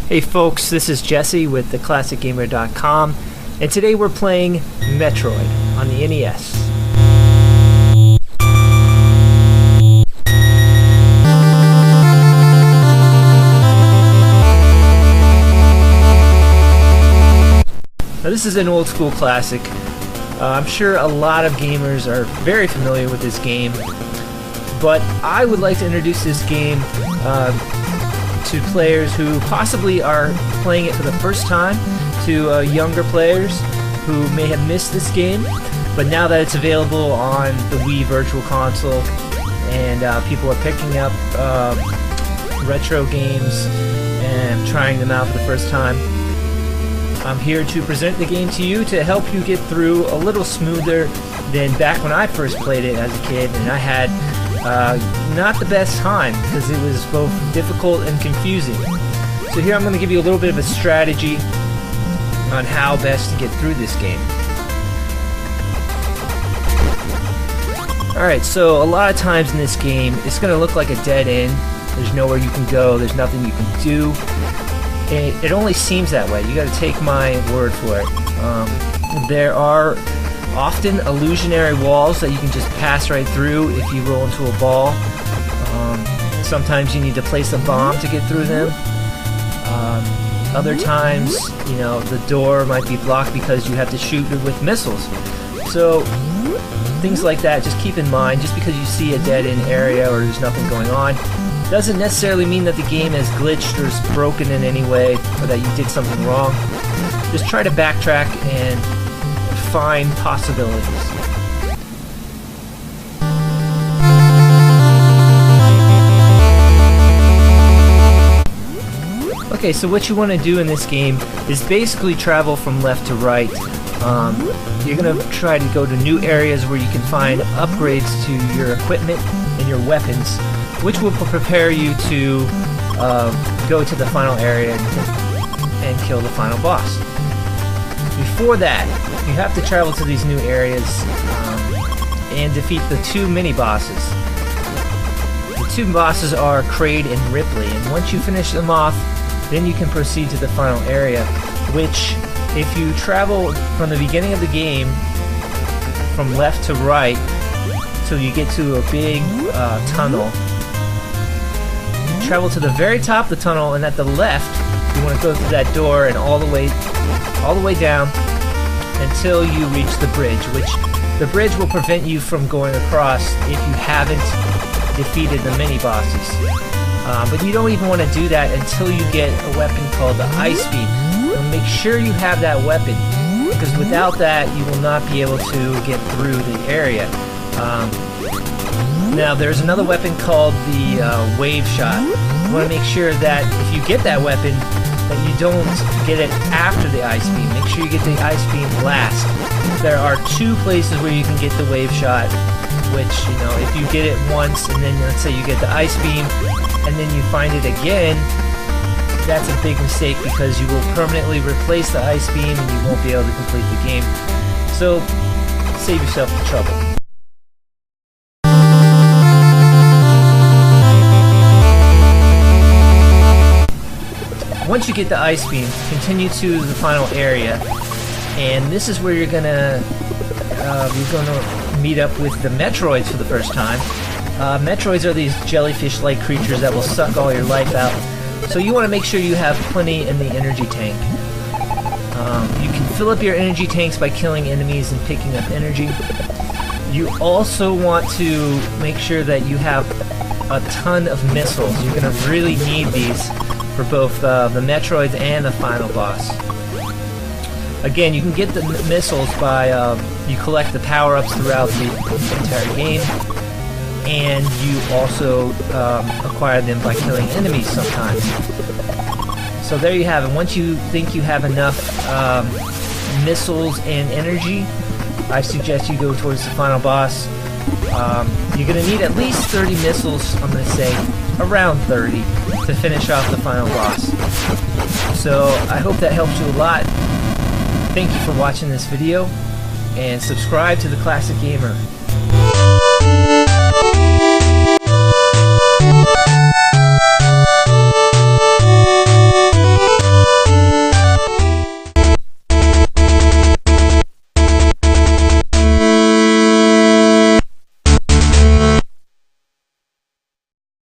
Hey folks, this is Jesse with theclassicgamer.com, and today we're playing Metroid on the NES. Now this is an old school classic. I'm sure a lot of gamers are very familiar with this game, but I would like to introduce this game to players who possibly are playing it for the first time, to younger players who may have missed this game, but now that it's available on the Wii Virtual Console and people are picking up retro games and trying them out for the first time, I'm here to present the game to you to help you get through a little smoother than back when I first played it as a kid, and I had not the best time because it was both difficult and confusing. So here I'm going to give you a little bit of a strategy on how best to get through this game. Alright, so a lot of times in this game it's going to look like a dead end. There's nowhere you can go, there's nothing you can do. It only seems that way. You got to take my word for it. There are often illusionary walls that you can just pass right through if you roll into a ball. Sometimes you need to place a bomb to get through them. Other times, you know, the door might be blocked because you have to shoot it with missiles. So things like that, just keep in mind. Just because you see a dead-end area or there's nothing going on doesn't necessarily mean that the game has glitched or is broken in any way or that you did something wrong. Just try to backtrack and find possibilities. Okay, so what you want to do in this game is basically travel from left to right. You're going to try to go to new areas where you can find upgrades to your equipment and your weapons, which will prepare you to go to the final area and kill the final boss. Before that, you have to travel to these new areas and defeat the two mini-bosses. The two bosses are Kraid and Ripley, and once you finish them off, then you can proceed to the final area, which, if you travel from the beginning of the game, from left to right, till you get to a big tunnel, travel to the very top of the tunnel, and at the left, you want to go through that door and all the way down until you reach the bridge, which the bridge will prevent you from going across if you haven't defeated the mini-bosses. But you don't even want to do that until you get a weapon called the Ice Beam. So make sure you have that weapon, because without that you will not be able to get through the area. Now there's another weapon called the Wave Shot. You want to make sure that if you get that weapon, that you don't get it after the Ice Beam. Make sure you get the Ice Beam last. There are two places where you can get the Wave Shot, which, you know, if you get it once and then let's say you get the Ice Beam and then you find it again, that's a big mistake because you will permanently replace the Ice Beam and you won't be able to complete the game. So save yourself the trouble. Once you get the Ice Beam, continue to the final area, and this is where you're gonna meet up with the Metroids for the first time. Metroids are these jellyfish-like creatures that will suck all your life out, so you want to make sure you have plenty in the energy tank. You can fill up your energy tanks by killing enemies and picking up energy. You also want to make sure that you have a ton of missiles. You're going to really need these for both the Metroids and the final boss. Again, you can get the missiles by you collect the power-ups throughout the entire game, and you also acquire them by killing enemies sometimes. So there you have it. Once you think you have enough missiles and energy, I suggest you go towards the final boss. You're going to need at least 30 missiles, I'm going to say around 30, to finish off the final boss. So I hope that helps you a lot. Thank you for watching this video, and subscribe to The Classic Gamer.